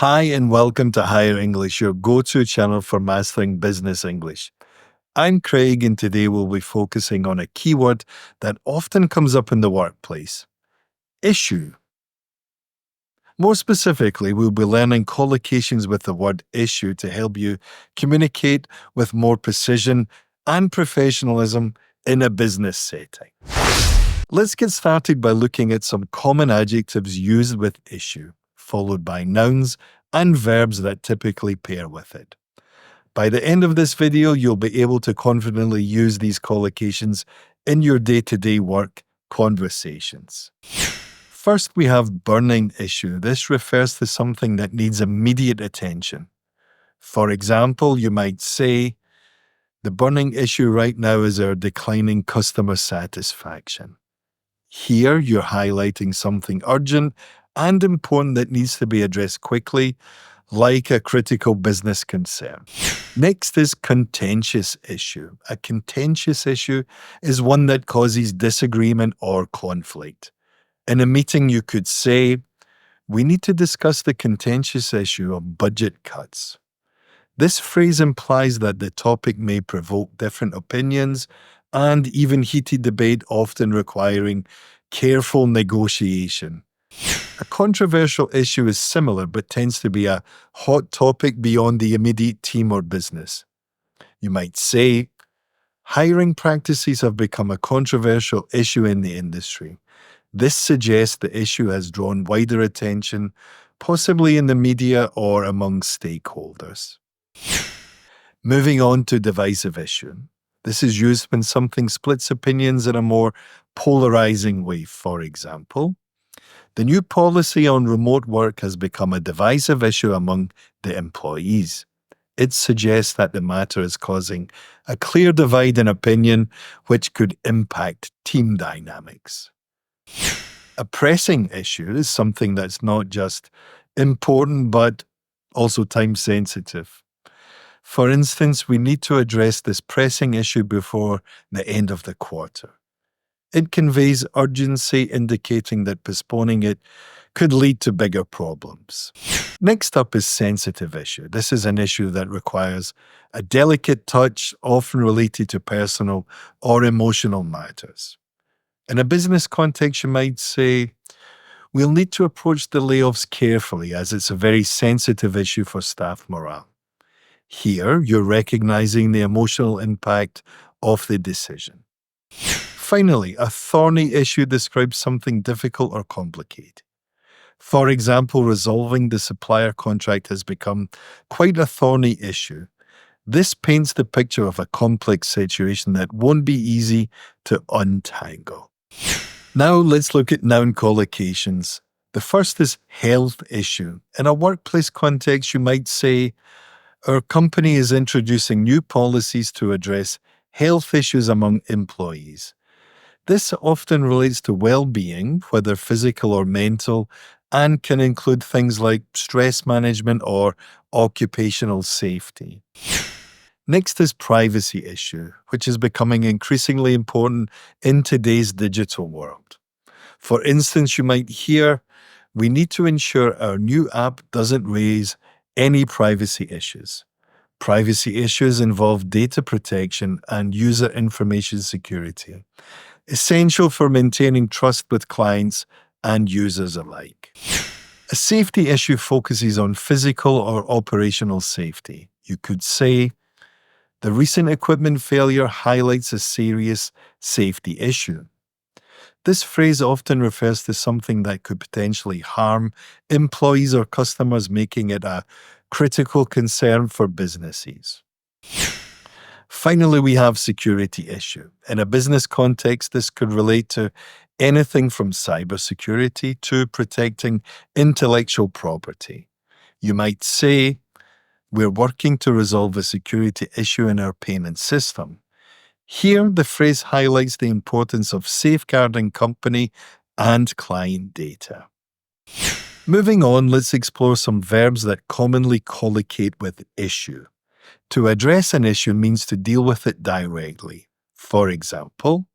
Hi, and welcome to Higher English, your go-to channel for mastering business English. I'm Craig, and today we'll be focusing on a keyword that often comes up in the workplace: issue. More specifically, we'll be learning collocations with the word issue to help you communicate with more precision and professionalism in a business setting. Let's get started by looking at some common adjectives used with issue, followed by nouns and verbs that typically pair with it. By the end of this video, you'll be able to confidently use these collocations in your day-to-day work conversations. First, we have burning issue. This refers to something that needs immediate attention. For example, you might say, "The burning issue right now is our declining customer satisfaction." Here, you're highlighting something urgent and important that needs to be addressed quickly, like a critical business concern. Next is contentious issue. A contentious issue is one that causes disagreement or conflict. In a meeting, you could say, "We need to discuss the contentious issue of budget cuts." This phrase implies that the topic may provoke different opinions and even heated debate, often requiring careful negotiation. A controversial issue is similar but tends to be a hot topic beyond the immediate team or business. You might say, "Hiring practices have become a controversial issue in the industry." This suggests the issue has drawn wider attention, possibly in the media or among stakeholders. Moving on to divisive issue. This is used when something splits opinions in a more polarizing way. For example, the new policy on remote work has become a divisive issue among the employees. It suggests that the matter is causing a clear divide in opinion, which could impact team dynamics. A pressing issue is something that's not just important, but also time sensitive. For instance, we need to address this pressing issue before the end of the quarter. It conveys urgency, indicating that postponing it could lead to bigger problems. Next up is sensitive issue. This is an issue that requires a delicate touch, often related to personal or emotional matters. In a business context, you might say, "We'll need to approach the layoffs carefully as it's a very sensitive issue for staff morale." Here, you're recognizing the emotional impact of the decision. Finally, a thorny issue describes something difficult or complicated. For example, resolving the supplier contract has become quite a thorny issue. This paints the picture of a complex situation that won't be easy to untangle. Now let's look at noun collocations. The first is health issue. In a workplace context, you might say, "Our company is introducing new policies to address health issues among employees." This often relates to well-being, whether physical or mental, and can include things like stress management or occupational safety. Next is privacy issue, which is becoming increasingly important in today's digital world. For instance, you might hear, "We need to ensure our new app doesn't raise any privacy issues." Privacy issues involve data protection and user information security, essential for maintaining trust with clients and users alike. A safety issue focuses on physical or operational safety. You could say, "The recent equipment failure highlights a serious safety issue." This phrase often refers to something that could potentially harm employees or customers, making it a critical concern for businesses. Finally, we have security issue. In a business context, this could relate to anything from cybersecurity to protecting intellectual property. You might say, "We're working to resolve a security issue in our payment system." Here, the phrase highlights the importance of safeguarding company and client data. Moving on, let's explore some verbs that commonly collocate with issue. To address an issue means to deal with it directly. For example,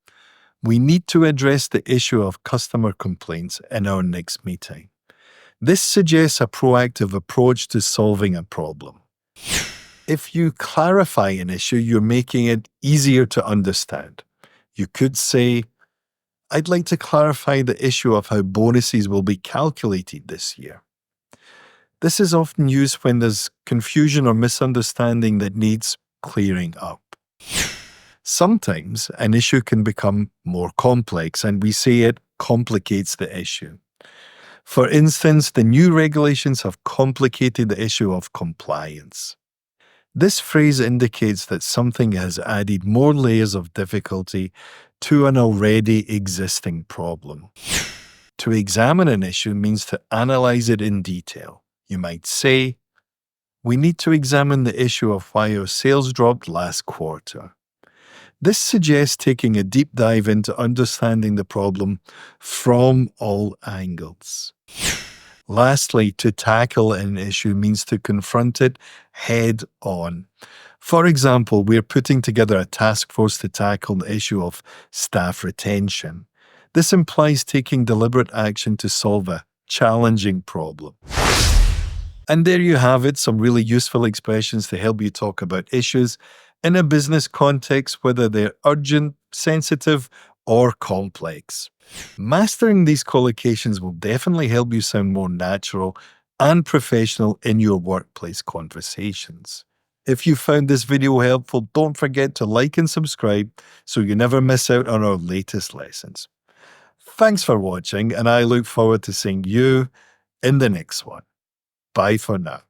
"We need to address the issue of customer complaints in our next meeting." This suggests a proactive approach to solving a problem. If you clarify an issue, you're making it easier to understand. You could say, I'd like to clarify the issue of how bonuses will be calculated this year. This is often used when there's confusion or misunderstanding that needs clearing up. Sometimes an issue can become more complex, and we say it complicates the issue. For instance, the new regulations have complicated the issue of compliance. This phrase indicates that something has added more layers of difficulty to an already existing problem. To examine an issue means to analyze it in detail. You might say, we need to examine the issue of why our sales dropped last quarter. This suggests taking a deep dive into understanding the problem from all angles. Lastly, to tackle an issue means to confront it head on. For example, we're putting together a task force to tackle the issue of staff retention. This implies taking deliberate action to solve a challenging problem. And there you have it, some really useful expressions to help you talk about issues in a business context, whether they're urgent, sensitive, or complex. Mastering these collocations will definitely help you sound more natural and professional in your workplace conversations. If you found this video helpful, don't forget to like and subscribe so you never miss out on our latest lessons. Thanks for watching, and I look forward to seeing you in the next one. Bye for now.